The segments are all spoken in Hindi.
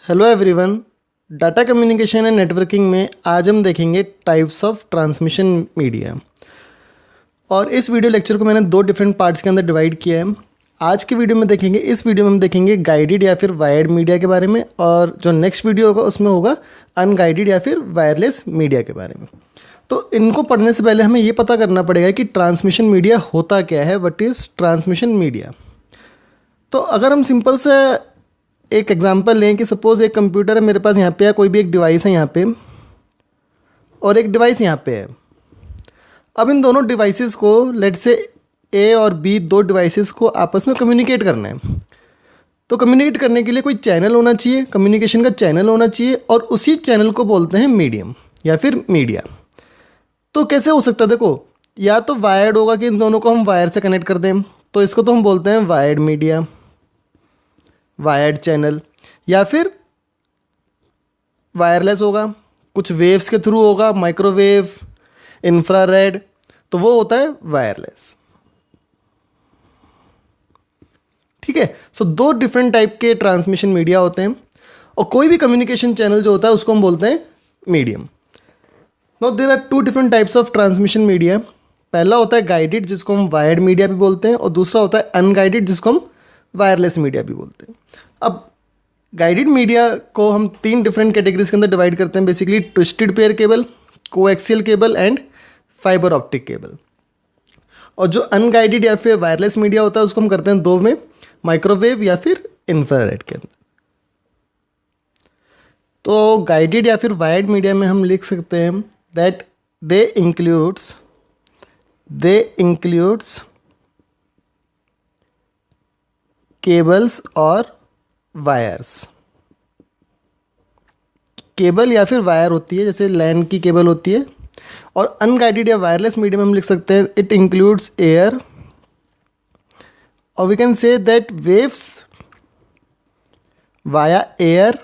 Hello everyone. Data communication and networking में आज हम देखेंगे टाइप्स ऑफ ट्रांसमिशन मीडिया। और इस वीडियो लेक्चर को मैंने दो डिफरेंट पार्ट्स के अंदर डिवाइड किया है। आज के वीडियो में देखेंगे, इस वीडियो में हम देखेंगे गाइडेड या फिर वायर्ड मीडिया के बारे में, और जो नेक्स्ट वीडियो होगा उसमें होगा अनगाइडेड या फिर वायरलेस मीडिया के बारे में। तो इनको पढ़ने से पहले हमें ये पता करना पड़ेगा कि ट्रांसमिशन मीडिया होता क्या है, व्हाट इज़ ट्रांसमिशन मीडिया। तो अगर हम सिंपल से एक एग्जांपल लें कि सपोज़ एक कंप्यूटर है मेरे पास यहाँ पे, या कोई भी एक डिवाइस है यहाँ पे, और एक डिवाइस यहाँ पे है। अब इन दोनों डिवाइसेस को, लेट्स से ए और बी, दो डिवाइसेस को आपस में कम्युनिकेट करना है। तो कम्युनिकेट करने के लिए कोई चैनल होना चाहिए, कम्युनिकेशन का चैनल होना चाहिए, और उसी चैनल को बोलते हैं मीडियम या फिर मीडिया। तो कैसे हो सकता है? देखो, या तो वायर्ड होगा कि इन दोनों को हम वायर से कनेक्ट कर दें, तो इसको तो हम बोलते हैं वायर्ड मीडिया, वायर्ड चैनल। या फिर वायरलेस होगा, कुछ वेव्स के थ्रू होगा, माइक्रोवेव, इंफ्रारेड, तो वो होता है वायरलेस। ठीक है। सो दो डिफरेंट टाइप के ट्रांसमिशन मीडिया होते हैं, और कोई भी कम्युनिकेशन चैनल जो होता है उसको हम बोलते हैं medium. Now there are two different types of transmission media. पहला होता है गाइडेड, जिसको हम वायर्ड मीडिया भी बोलते हैं, और दूसरा होता है अनगाइडेड, जिसको हम वायरलेस मीडिया भी बोलते हैं। अब गाइडेड मीडिया को हम तीन डिफरेंट कैटेगरीज के अंदर डिवाइड करते हैं, basically twisted pair cable, coaxial cable and fibre optic cable. और जो अनगाइडेड या फिर वायरलेस मीडिया होता है उसको हम करते हैं दो में, माइक्रोवेव या फिर इंफ्रारेड के अंदर। तो गाइडेड या फिर वायर्ड मीडिया में हम लिख सकते हैं दैट दे इंक्लूड्स केबल्स और वायर्स। केबल या फिर वायर होती है, जैसे लैन की केबल होती है। और अनगाइडेड या वायरलेस मीडियम हम लिख सकते हैं इट इंक्लूड्स एयर, और we can say that waves via air,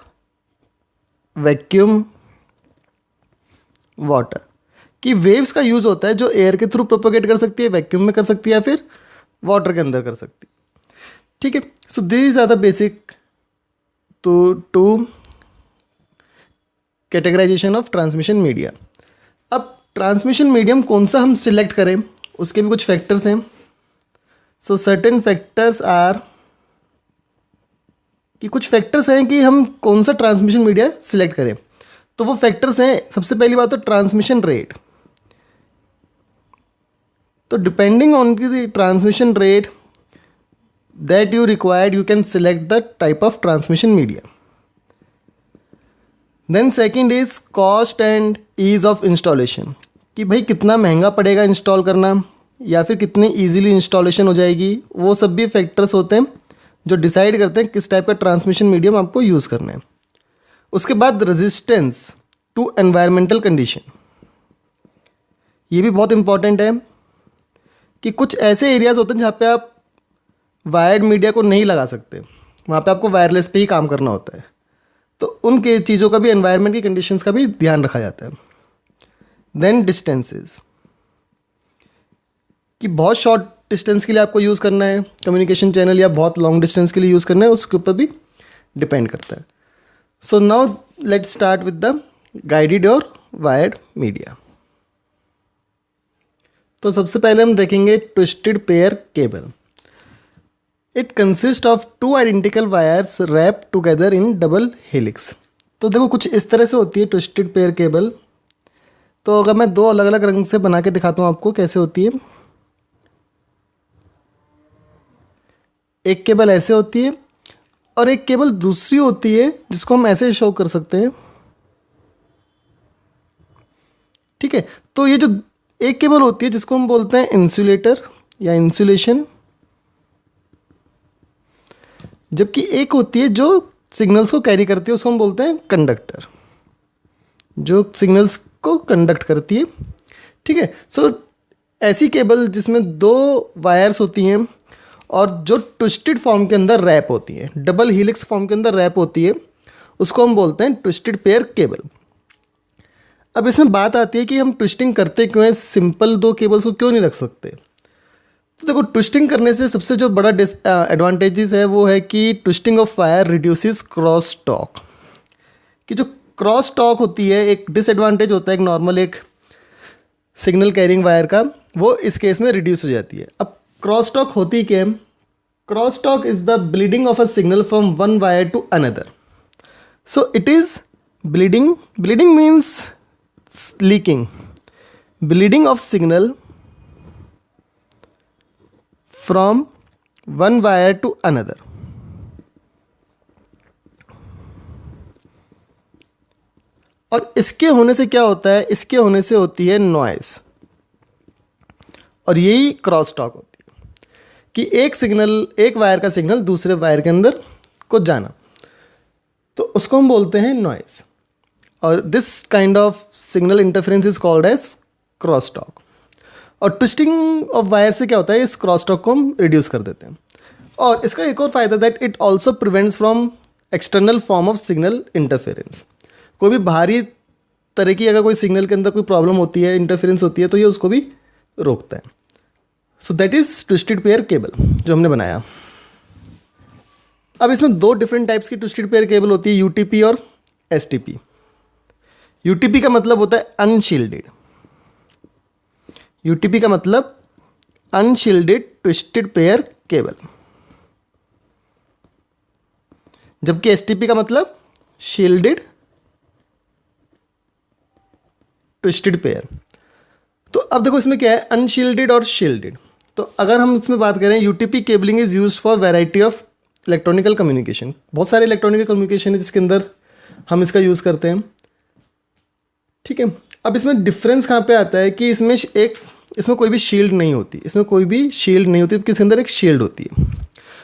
vacuum, water. कि वेव्स का यूज होता है जो एयर के थ्रू प्रोपोगेट कर सकती है, वैक्यूम में कर सकती है, या फिर वाटर के अंदर कर सकती है। ठीक है। So these are the basic two categorisation of transmission media. अब ट्रांसमिशन मीडियम कौन सा हम सिलेक्ट करें, उसके भी कुछ फैक्टर्स हैं। सो सर्टेन फैक्टर्स आर, कि कुछ फैक्टर्स हैं कि हम कौन सा ट्रांसमिशन मीडिया सिलेक्ट करें। तो वो फैक्टर्स हैं, सबसे पहली बात तो ट्रांसमिशन रेट। तो depending on the transmission rate that you required, you can select the type of transmission media. Then second is cost and ease of installation, कि भाई कितना महंगा पड़ेगा इंस्टॉल करना, या फिर कितनी ईजिली इंस्टॉलेशन हो जाएगी। वो सब भी फैक्टर्स होते हैं जो डिसाइड करते हैं किस टाइप का ट्रांसमिशन मीडियम आपको यूज़ करना है। उसके बाद रेजिस्टेंस टू एनवायरमेंटल कंडीशन, ये भी बहुत इंपॉर्टेंट है कि कुछ ऐसे एरियाज होते हैं जहाँ पे आप वायर्ड मीडिया को नहीं लगा सकते, वहाँ पे आपको वायरलेस पे ही काम करना होता है। तो उनके चीज़ों का भी, एनवायरनमेंट की कंडीशंस का भी ध्यान रखा जाता है। देन डिस्टेंसेस, कि बहुत शॉर्ट डिस्टेंस के लिए आपको यूज़ करना है कम्युनिकेशन चैनल, या बहुत लॉन्ग डिस्टेंस के लिए यूज़ करना है, उसके ऊपर भी डिपेंड करता है। So now let's start with the guided और वायर्ड मीडिया। तो सबसे पहले हम देखेंगे twisted pair cable. It consist of two identical wires wrap together in double helix. तो देखो कुछ इस तरह से होती है ट्विस्टेड पेयर केबल। तो अगर मैं दो अलग अलग रंग से बना के दिखाता हूँ आपको कैसे होती है। एक केबल ऐसे होती है, और एक केबल दूसरी होती है जिसको हम ऐसे शो कर सकते हैं। ठीक है। तो ये जो एक केबल होती है जिसको हम बोलते हैं इंसुलेटर या इंसुलेशन, जबकि एक होती है जो सिग्नल्स को कैरी करती है, उसको हम बोलते हैं कंडक्टर, जो सिग्नल्स को कंडक्ट करती है। ठीक है। सो ऐसी केबल जिसमें दो वायर्स होती हैं और जो ट्विस्टेड फॉर्म के अंदर रैप होती है, डबल हीलिक्स फॉर्म के अंदर रैप होती है, उसको हम बोलते हैं ट्विस्टेड पेयर केबल। अब इसमें बात आती है कि हम ट्विस्टिंग करते क्यों हैं, सिंपल दो केबल्स को क्यों नहीं रख सकते। तो देखो, ट्विस्टिंग करने से सबसे जो बड़ा एडवांटेजेस है वो है कि twisting of wire reduces cross talk. कि जो क्रॉस टॉक होती है, एक डिसएडवांटेज होता है एक नॉर्मल एक सिग्नल कैरिंग वायर का, वो इस केस में रिड्यूस हो जाती है। अब क्रॉस टॉक होती क्या है? Cross talk is the bleeding of a signal from one wire to another. So it is bleeding, bleeding means leaking, bleeding of signal from one wire to another. और इसके होने से क्या होता है? इसके होने से होती है नॉइस, और यही क्रॉस टॉक होती है कि एक सिग्नल, एक वायर का सिग्नल दूसरे वायर के अंदर को जाना, तो उसको हम बोलते हैं नॉइस। और this kind of signal interference is called as cross talk. और ट्विस्टिंग ऑफ वायर से क्या होता है? इस क्रॉस टॉक को हम रिड्यूस कर देते हैं। और इसका एक और फायदा that it also prevents from external form of signal interference. कोई भी बाहरी तरह की अगर कोई सिग्नल के अंदर कोई प्रॉब्लम होती है, इंटरफेरेंस होती है, तो ये उसको भी रोकता है। So that is twisted pair cable जो हमने बनाया। अब इसमें दो डिफरेंट टाइप्स की ट्विस्टेड पेयर केबल होती है, यूटीपी और एसटीपी। यूटीपी का मतलब होता है अनशील्डेड, यूटीपी का मतलब अनशील्डेड ट्विस्टेड पेयर केबल, जबकि एसटीपी का मतलब शील्डेड ट्विस्टेड पेयर। तो अब देखो इसमें क्या है, अनशील्डेड और शील्डेड। तो अगर हम इसमें बात करें, UTP cabling is used for variety of electronical communication. बहुत सारे इलेक्ट्रॉनिकल कम्युनिकेशन है जिसके अंदर हम इसका यूज़ करते हैं, ठीक है। अब इसमें डिफरेंस कहाँ पे आता है कि इसमें कोई भी शील्ड नहीं होती, इसमें कोई भी शील्ड नहीं होती, इसके अंदर एक शील्ड होती है।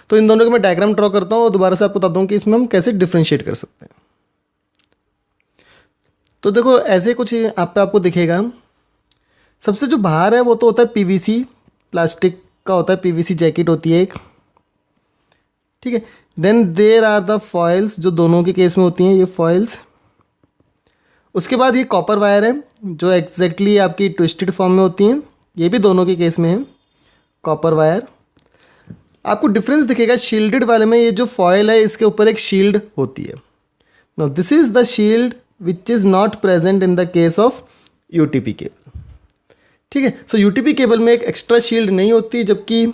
तो इन दोनों का मैं डायग्राम ड्रॉ करता हूँ और दोबारा से आपको बताता हूँ कि इसमें हम कैसे डिफ्रेंशिएट कर सकते हैं। तो देखो ऐसे कुछ आपको दिखेगा। सबसे जो बाहर है वो तो होता है पीवीसी, प्लास्टिक का होता है, पीवीसी जैकेट होती है एक, ठीक है। Then there are the foils, जो दोनों के केस में होती हैं ये फॉइल्स। उसके बाद ये कॉपर वायर है जो एग्जैक्टली आपकी ट्विस्टेड फॉर्म में होती हैं, ये भी दोनों के केस में है कॉपर वायर। आपको डिफरेंस दिखेगा शील्डेड वाले में, ये जो फॉइल है इसके ऊपर एक शील्ड होती है। Now this is the shield which is not present in the case of UTP cable, ठीक है। सो यूटीपी केबल में एक एक्स्ट्रा शील्ड नहीं होती, जबकि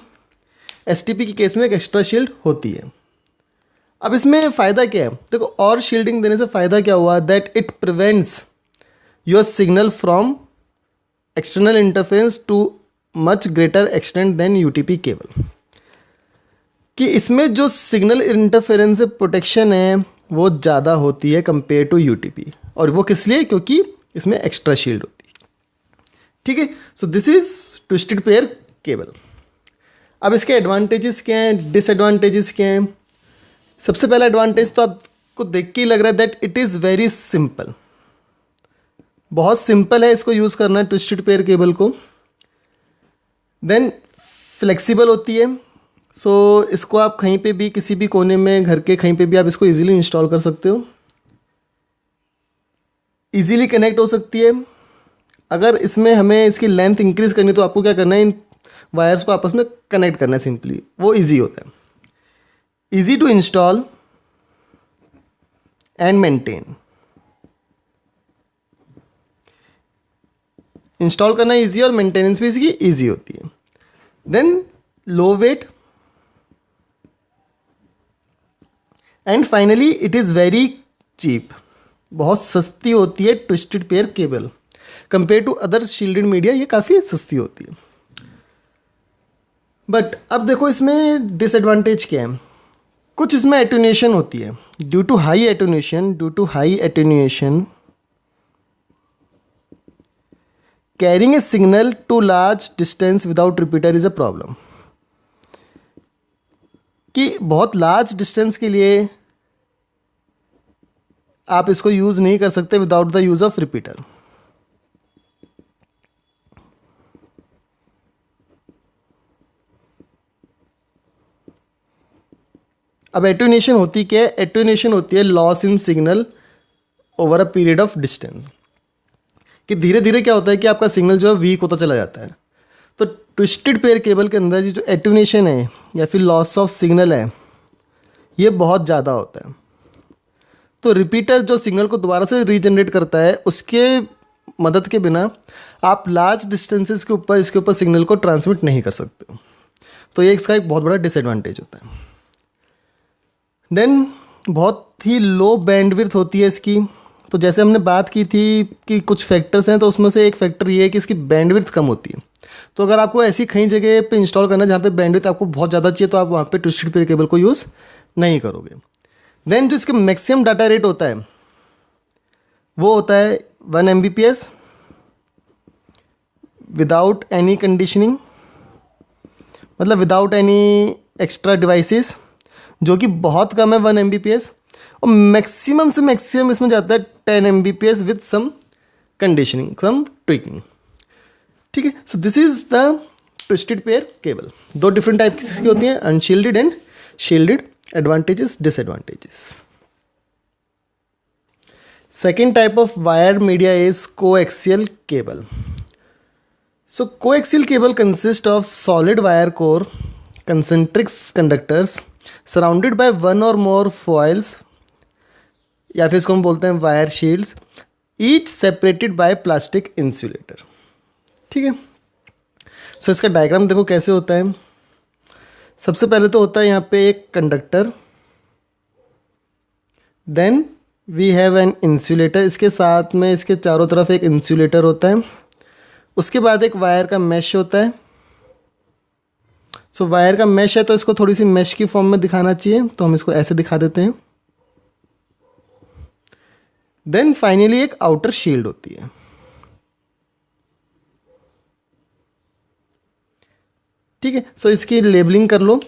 एसटीपी के केस में एक एक्स्ट्रा शील्ड होती है। अब इसमें फ़ायदा क्या है? देखो, और शील्डिंग देने से फ़ायदा क्या हुआ, that it prevents your signal from external interference to much greater extent than UTP cable. कि इसमें जो सिग्नल इंटरफेरेंस से प्रोटेक्शन है वो ज़्यादा होती है कंपेयर टू यूटीपी। और वो किस लिए? क्योंकि इसमें एक्स्ट्रा शील्ड होती है, ठीक है। So this is twisted pair cable. अब इसके एडवांटेजेस क्या हैं, डिसएडवांटेजेस क्या हैं? सबसे पहला एडवांटेज तो आपको देख के ही लग रहा है that it is very simple. बहुत सिंपल है इसको यूज़ करना है ट्विस्टेड पेयर केबल को। देन फ्लेक्सिबल होती है, सो इसको आप कहीं पे भी, किसी भी कोने में घर के कहीं पे भी आप इसको इजीली इंस्टॉल कर सकते हो। इजीली कनेक्ट हो सकती है। अगर इसमें हमें इसकी लेंथ इंक्रीज करनी तो आपको क्या करना है, इन वायर्स को आपस में कनेक्ट करना है सिंपली, वो इजी होता है। Easy to install and maintain, install करना इजी और मेंटेनेंस भी इसकी इजी होती है। Then low weight, and finally it is very cheap, बहुत सस्ती होती है twisted pair cable compare to other shielded media, ये काफ़ी सस्ती होती है। बट अब देखो इसमें डिसएडवांटेज क्या है। कुछ इसमें एटेन्यूएशन होती है, due to high attenuation carrying a signal to large distance without repeater is a problem. कि बहुत लार्ज डिस्टेंस के लिए आप इसको यूज़ नहीं कर सकते without the use of repeater. अब एटेन्यूएशन होती क्या है? एटेन्यूएशन होती है loss in signal over a period of distance. कि धीरे धीरे क्या होता है कि आपका सिग्नल जो है वीक होता चला जाता है। तो ट्विस्टेड पेयर केबल के अंदर जो एटेन्यूएशन है या फिर लॉस ऑफ सिग्नल है, ये बहुत ज़्यादा होता है। तो रिपीटर जो सिग्नल को दोबारा से रीजनरेट करता है, उसके मदद के बिना आप लार्ज डिस्टेंसेस के ऊपर इसके ऊपर सिग्नल को ट्रांसमिट नहीं कर सकते हो। तो ये इसका एक बहुत बड़ा डिसएडवांटेज होता है। देन बहुत ही लो बैंडविड्थ होती है इसकी। तो जैसे हमने बात की थी कि कुछ फैक्टर्स हैं, तो उसमें से एक फैक्टर ये है कि इसकी बैंडविड्थ कम होती है। तो अगर आपको ऐसी कहीं जगह पे इंस्टॉल करना है जहाँ पे बैंडविड्थ आपको बहुत ज़्यादा चाहिए, तो आप वहाँ पे ट्विस्टेड पेयर केबल को यूज़ नहीं करोगे। देन जो इसका मैक्सिमम डाटा रेट होता है वो होता है 1 Mbps विदाउट एनी कंडीशनिंग, मतलब विदाउट एनी एक्स्ट्रा डिवाइसेस, जो कि बहुत कम है 1 Mbps। और मैक्सिमम से मैक्सिमम इसमें जाता है 10 Mbps with some conditioning, some tweaking. ठीक है, so this is the twisted pair cable. दो डिफरेंट टाइप की होती हैं, unshielded and shielded, advantages disadvantages. Second type of wire media is coaxial cable. So coaxial cable consists of solid wire core, concentric conductors surrounded by one or more foils, या फिर इसको हम बोलते हैं wire shields, each separated by plastic insulator. ठीक है, सो इसका डायग्राम देखो कैसे होता है। सबसे पहले तो होता है यहाँ पे एक conductor, then we have an insulator, इसके साथ में इसके चारों तरफ एक इंसुलेटर होता है। उसके बाद एक वायर का मैश होता है। सो वायर का मैश है तो इसको थोड़ी सी मैश की फॉर्म में दिखाना चाहिए, तो हम इसको ऐसे दिखा देते हैं। देन फाइनली एक आउटर शील्ड होती है। ठीक है, सो इसकी लेबलिंग कर लो।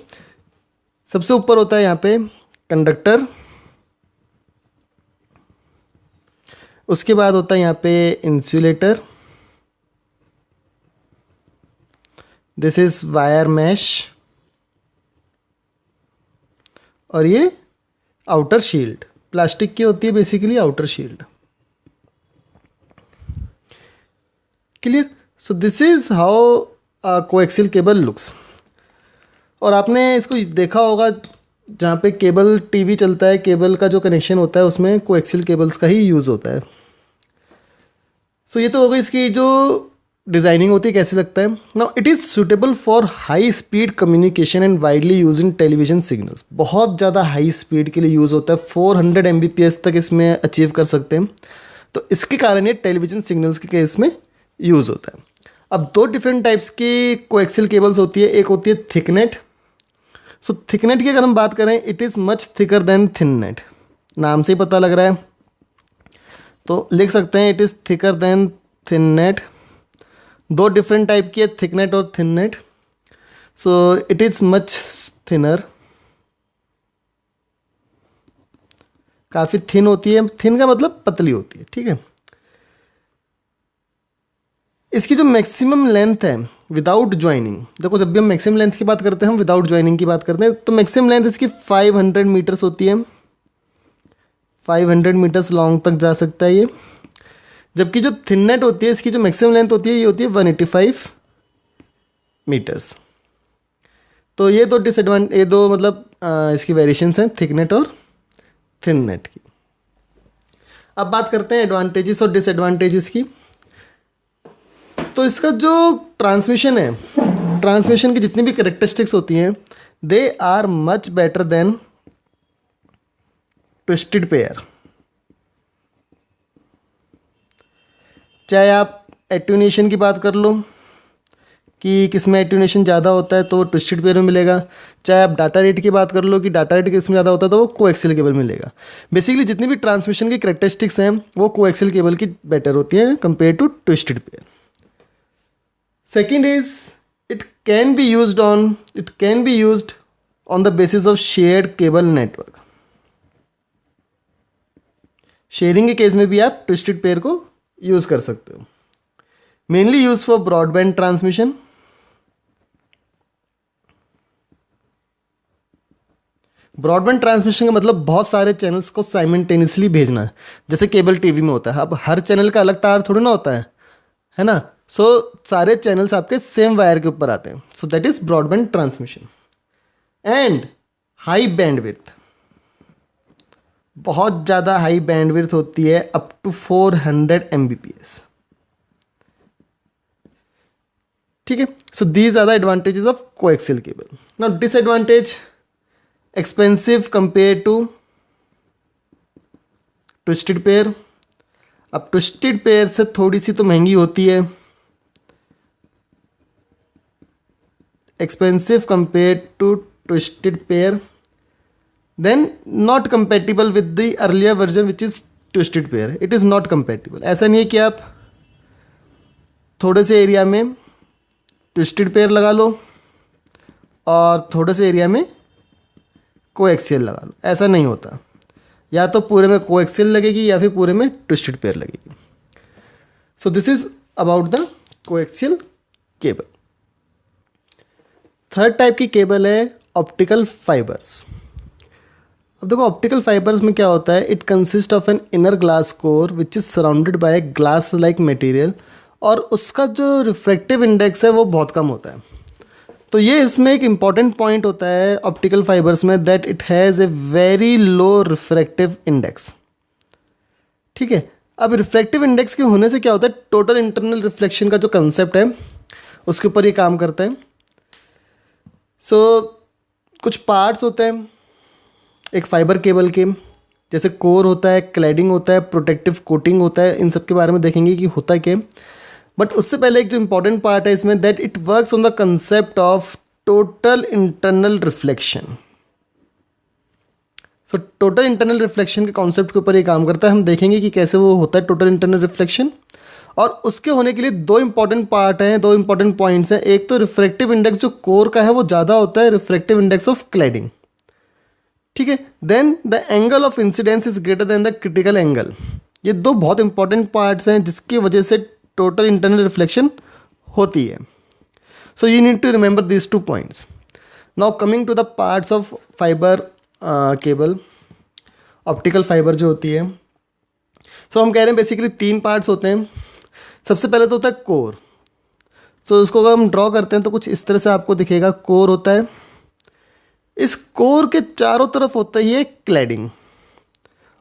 सबसे ऊपर होता है यहाँ पे कंडक्टर, उसके बाद होता है यहाँ पे insulator, this is wire mesh, और ये आउटर शील्ड प्लास्टिक की होती है basically, outer shield. Clear? So this is how coaxial cable looks. और आपने इसको देखा होगा जहाँ पे केबल टीवी चलता है, केबल का जो कनेक्शन होता है उसमें कोएक्सियल केबल्स का ही यूज़ होता है। सो ये तो हो गई इसकी जो डिज़ाइनिंग होती है, कैसे लगता है। Now it is suitable for high speed communication and widely use in television signals. बहुत ज़्यादा हाई स्पीड के लिए यूज़ होता है, 400 Mbps तक इसमें अचीव कर सकते हैं। तो इसके कारण ये टेलीविजन सिग्नल्स के केस में यूज़ होता है। अब दो डिफरेंट टाइप्स की कोएक्सियल केबल्स होती है, एक होती है थिकनेट। सो थिकनेट की अगर हम बात करें, it is much thicker than thinnet, नाम से ही पता लग रहा है, तो लिख सकते हैं it is thicker than thinnet. दो डिफरेंट टाइप की है, थिकनेट और thinnet. So it is much thinner, काफ़ी थिन होती है। थिन का मतलब पतली होती है। ठीक है, इसकी जो मैक्सिमम लेंथ है विदाउट ज्वाइनिंग, देखो जब भी हम मैक्सिमम लेंथ की बात करते हैं, हम विदाउट ज्वाइनिंग की बात करते हैं, तो मैक्सिमम लेंथ इसकी 500 मीटर्स होती है। 500 मीटर्स लॉन्ग तक जा सकता है ये। जबकि जो थिननेट होती है, इसकी जो मैक्सिमम लेंथ होती है, ये होती है 185 मीटर्स। तो ये दो ये दो मतलब इसकी वेरिएशंस हैं, थिकनेट और थिननेट की। अब बात करते हैं एडवांटेजेस और डिसएडवांटेजेस की। तो इसका जो ट्रांसमिशन है, ट्रांसमिशन की जितनी भी कैरेक्टरिस्टिक्स होती हैं, they are much better than twisted pair. चाहे आप एट्यूनेशन की बात कर लो कि किसमें एट्यूनेशन ज़्यादा होता है तो वो ट्विस्टेड पेयर में मिलेगा, चाहे आप डाटा रेट की बात कर लो कि डाटा रेट किसमें ज़्यादा होता है तो वो कोएक्सियल केबल मिलेगा। बेसिकली जितनी भी ट्रांसमिशन की कैरेक्टरिस्टिक्स हैं वो कोएक्सियल केबल की बेटर होती हैं compare to twisted pair. Second is it can be used on the basis of shared cable network. Sharing के केस में भी आप ट्विस्टेड पेयर को यूज़ कर सकते हो। Mainly use for broadband transmission. Broadband transmission का मतलब बहुत सारे चैनल्स को साइमल्टेनियसली भेजना है, जैसे केबल टीवी में होता है। अब हर चैनल का अलग तार थोड़ी ना होता है ना। सो सारे चैनल्स आपके सेम वायर के ऊपर आते हैं। सो that is broadband transmission. And high bandwidth, बहुत ज़्यादा हाई बैंडविड्थ होती है, अप टू 400 Mbps। ठीक है, so these are the advantages of coaxial cable. Now disadvantage, expensive compare to twisted pair. अब ट्विस्टेड पेयर से थोड़ी सी तो महंगी होती है, expensive compare to twisted pair, then not compatible with the earlier version which is twisted pair. It is not compatible. ऐसा नहीं है कि आप थोड़े से एरिया में ट्विस्टेड पेयर लगा लो और थोड़े से एरिया में कोएक्सियल लगा लो, ऐसा नहीं होता। या तो पूरे में कोएक्सियल लगेगी या फिर पूरे में ट्विस्टेड पेयर लगेगी। सो this is about the coaxial cable. Third type की केबल है ऑप्टिकल फाइबर्स। अब देखो ऑप्टिकल फाइबर्स में क्या होता है, it consist of an inner glass core which is surrounded by glass like material, और उसका जो रिफ्रैक्टिव इंडेक्स है वो बहुत कम होता है। तो ये इसमें एक इम्पॉर्टेंट पॉइंट होता है ऑप्टिकल फाइबर्स में, that it has a very low refractive index. ठीक है, अब रिफ्रैक्टिव इंडेक्स के होने से क्या होता है, टोटल इंटरनल रिफ्लेक्शन का जो कंसेप्ट है उसके ऊपर ये काम करता है। सो कुछ पार्ट्स होते हैं एक फाइबर केबल के, जैसे कोर होता है, क्लैडिंग होता है, प्रोटेक्टिव कोटिंग होता है। इन सब के बारे में देखेंगे कि होता क्या। बट उससे पहले एक जो इंपॉर्टेंट पार्ट है इसमें, that it works on the concept of total internal reflection. So total internal reflection के कॉन्सेप्ट के ऊपर ये काम करता है। हम देखेंगे कि कैसे वो होता है टोटल इंटरनल रिफ्लेक्शन, और उसके होने के लिए दो इंपॉर्टेंट पार्ट हैं, दो इंपॉर्टेंट पॉइंट्स हैं। एक तो रिफ्रैक्टिव इंडेक्स जो कोर का है वो ज़्यादा होता है, रिफ्रैक्टिव इंडेक्स ऑफ क्लैडिंग। ठीक है, then the angle of incidence is greater than the critical angle. ये दो बहुत इंपॉर्टेंट पार्ट्स हैं जिसकी वजह से टोटल इंटरनल रिफ्लेक्शन होती है। So you need to remember this 2 points. Now coming to the parts of fibre cable, optical fibre जो होती है। सो हम कह रहे हैं बेसिकली 3 पार्ट्स होते हैं। सबसे पहले तो होता है कोर। सो उसको अगर हम ड्रॉ करते हैं तो कुछ इस तरह से आपको दिखेगा, कोर होता है। इस कोर के चारों तरफ होता है ये क्लैडिंग,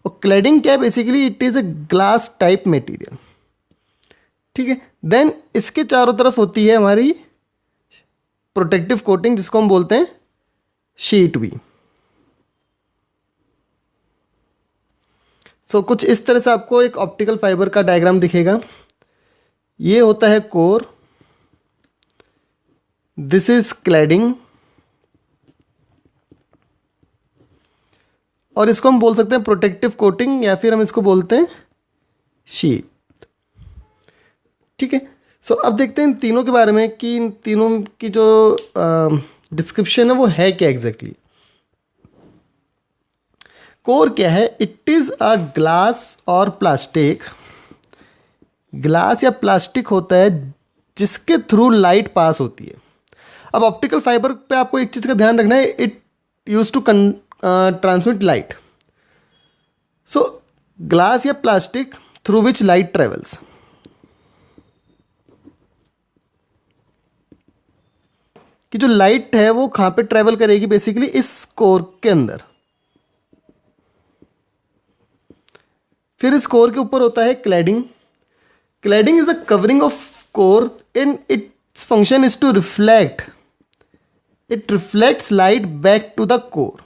और क्लैडिंग क्या है, basically it is a glass type material. ठीक है, देन इसके चारों तरफ होती है हमारी प्रोटेक्टिव कोटिंग, जिसको हम बोलते हैं शीट भी। सो कुछ इस तरह से आपको एक ऑप्टिकल फाइबर का डायग्राम दिखेगा। ये होता है कोर, दिस इज क्लैडिंग, और इसको हम बोल सकते हैं प्रोटेक्टिव कोटिंग, या फिर हम इसको बोलते हैं शीट। ठीक है, सो अब देखते हैं इन तीनों के बारे में कि इन तीनों की जो डिस्क्रिप्शन है वो है क्या एग्जैक्टली। कोर क्या है, इट इज़ अ ग्लास और प्लास्टिक, ग्लास या प्लास्टिक होता है जिसके थ्रू लाइट पास होती है। अब ऑप्टिकल फाइबर पे आपको एक चीज़ का ध्यान रखना है, it use to transmit light. So glass या plastic through which light travels. कि जो लाइट है वो कहाँ पे ट्रेवल करेगी, बेसिकली इस कोर के अंदर। फिर इस कोर के ऊपर होता है cladding. Cladding is the covering of core, in its function is to reflect, it reflects light back to the core.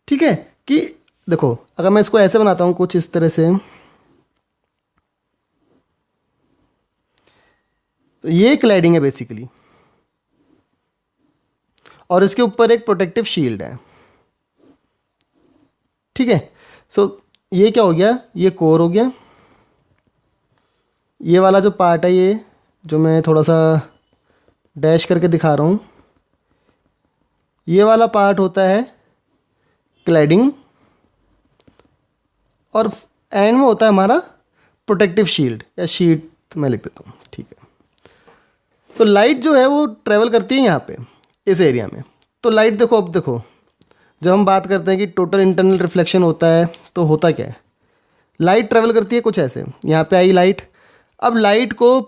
ठीक है, कि देखो अगर मैं इसको ऐसे बनाता हूं कुछ इस तरह से, तो ये क्लैडिंग है बेसिकली, और इसके ऊपर एक प्रोटेक्टिव शील्ड है। ठीक है, सो ये क्या हो गया, ये कोर हो गया। ये वाला जो पार्ट है, ये जो मैं थोड़ा सा डैश करके दिखा रहा हूँ, ये वाला पार्ट होता है क्लैडिंग, और एंड में होता है हमारा प्रोटेक्टिव शील्ड या शीट, मैं लिख देता हूँ। ठीक है, तो लाइट जो है वो ट्रेवल करती है यहाँ पे इस एरिया में। तो लाइट देखो, अब देखो जब हम बात करते हैं कि टोटल इंटरनल रिफ्लेक्शन होता है, तो होता क्या है, लाइट ट्रेवल करती है कुछ ऐसे, यहाँ पे आई लाइट। अब लाइट को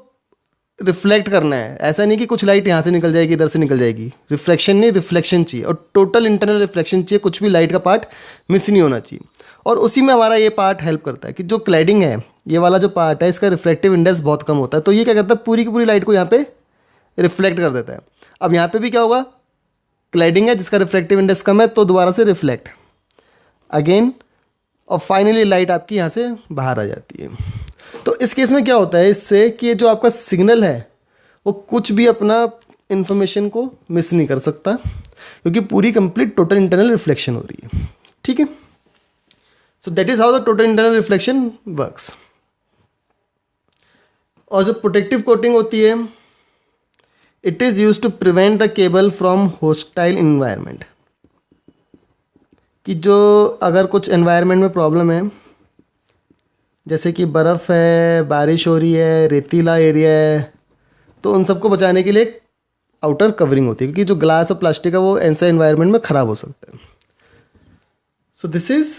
रिफ्लेक्ट करना है, ऐसा नहीं कि कुछ लाइट यहाँ से निकल जाएगी इधर से निकल जाएगी, रिफ्लेक्शन नहीं, रिफ्लेक्शन चाहिए और टोटल इंटरनल रिफ्लेक्शन चाहिए, कुछ भी लाइट का पार्ट मिस नहीं होना चाहिए। और उसी में हमारा ये पार्ट हेल्प करता है कि जो क्लैडिंग है, ये वाला जो पार्ट है, इसका रिफ्लेक्टिव इंडेक्स बहुत कम होता है, तो ये क्या करता है, पूरी की पूरी लाइट को यहाँ पे रिफ्लेक्ट कर देता है। अब यहाँ पे भी क्या होगा, क्लैडिंग है जिसका रिफ्लेक्टिव इंडेक्स कम है, तो दोबारा से रिफ्लेक्ट अगेन, और फाइनली लाइट आपकी यहाँ से बाहर आ जाती है। तो इस केस में क्या होता है इससे कि जो आपका सिग्नल है वो कुछ भी अपना इंफॉर्मेशन को मिस नहीं कर सकता, क्योंकि पूरी कंप्लीट टोटल इंटरनल रिफ्लेक्शन हो रही है। ठीक है, so that is how the total internal reflection works. और जो प्रोटेक्टिव कोटिंग होती है, it is use to prevent the cable from hostile environment, कि जो अगर कुछ एनवायरनमेंट में प्रॉब्लम है, जैसे कि बर्फ़ है, बारिश हो रही है, रेतीला एरिया है, तो उन सबको बचाने के लिए आउटर कवरिंग होती है, क्योंकि जो ग्लास और प्लास्टिक है वो ऐसे एनवायरनमेंट में ख़राब हो सकता है। So this is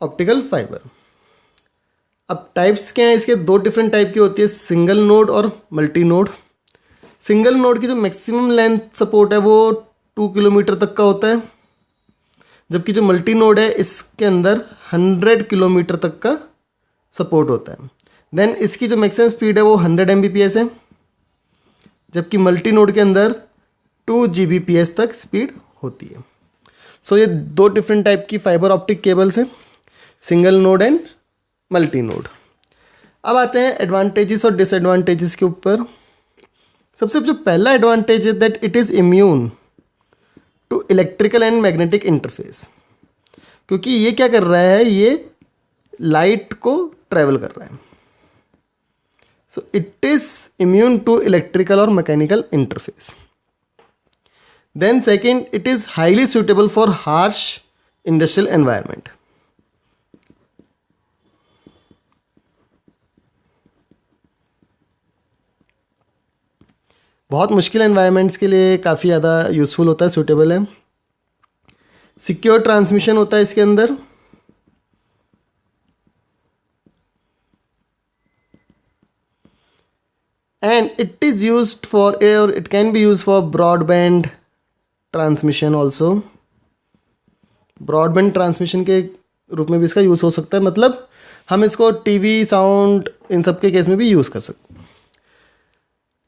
optical fibre. अब टाइप्स क्या हैं इसके, दो डिफरेंट टाइप की होती है, सिंगल नोड और मल्टी नोड। सिंगल नोड की जो मैक्सिमम लेंथ सपोर्ट है वो 2 किलोमीटर तक का होता है, जबकि जो मल्टी नोड है इसके अंदर 100 किलोमीटर तक का सपोर्ट होता है। देन इसकी जो मैक्सिमम स्पीड है वो 100 Mbps है, जबकि मल्टी नोड के अंदर 2 Gbps तक स्पीड होती है। सो ये दो डिफरेंट टाइप की फाइबर ऑप्टिक केबल्स हैं, single node and multi node. अब आते हैं एडवांटेजेस और डिसएडवांटेजेस के ऊपर। सबसे जो पहला एडवांटेज है that it is immune to electrical and magnetic interface, क्योंकि ये क्या कर रहा है, ये लाइट को ट्रेवल कर रहा है। So it is immune to electrical और mechanical interface. Then second, it is highly suitable for harsh industrial environment. बहुत मुश्किल एनवायरनमेंट्स के लिए काफ़ी ज़्यादा यूज़फुल होता है, सूटेबल है। सिक्योर ट्रांसमिशन होता है इसके अंदर। And it is used for, or it can be used for broadband transmission also. Broadband transmission के रूप में भी इसका यूज़ हो सकता है, मतलब हम इसको टीवी, साउंड, इन सब के केस में भी यूज़ कर सकते हैं।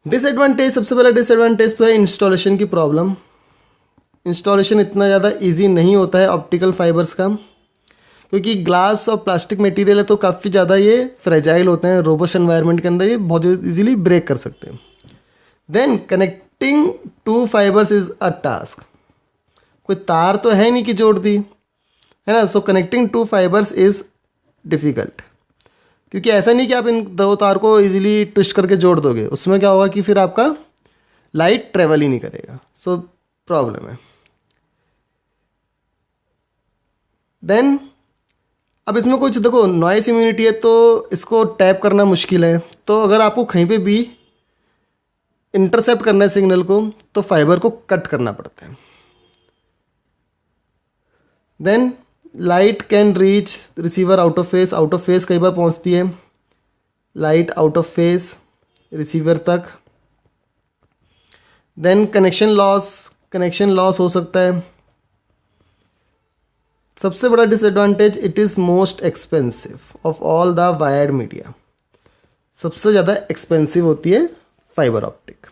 डिसएडवांटेज, सबसे पहला डिसएडवांटेज तो है इंस्टॉलेशन की प्रॉब्लम। इंस्टॉलेशन इतना ज़्यादा इजी नहीं होता है ऑप्टिकल फाइबर्स का, क्योंकि ग्लास और प्लास्टिक मटेरियल है तो काफ़ी ज़्यादा ये फ्रेजाइल होते हैं, रोबस्ट एनवायरनमेंट के अंदर ये बहुत इजीली ब्रेक कर सकते हैं। Then connecting two fibres is a task, कोई तार तो है नहीं कि जोड़ दी, है ना। So connecting two fibres is difficult, क्योंकि ऐसा नहीं कि आप इन दो तार को इजीली ट्विस्ट करके जोड़ दोगे, उसमें क्या होगा कि फिर आपका लाइट ट्रेवल ही नहीं करेगा। सो प्रॉब्लम है। देन अब इसमें कुछ देखो, नॉइस इम्यूनिटी है तो इसको टैप करना मुश्किल है, तो अगर आपको कहीं पे भी इंटरसेप्ट करना है सिग्नल को तो फाइबर को कट करना पड़ता है। Then light can reach receiver out of phase, out of phase कई बार पहुंचती है light out of phase receiver तक। देन कनेक्शन लॉस हो सकता है। सबसे बड़ा disadvantage, it is most expensive of all the wired media, सबसे ज़्यादा एक्सपेंसिव होती है fibre optic.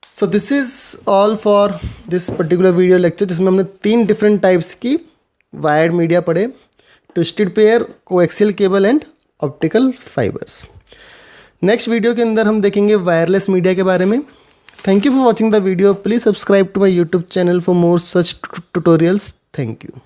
So this is all for this particular video lecture, जिसमें हमने 3 डिफरेंट टाइप्स की वायर्ड मीडिया पढ़े, twisted pair, coaxial cable and optical fibres. Next video के अंदर हम देखेंगे वायरलेस मीडिया के बारे में। Thank you for watching the video. Please subscribe to my YouTube channel for more such tutorials. Thank you.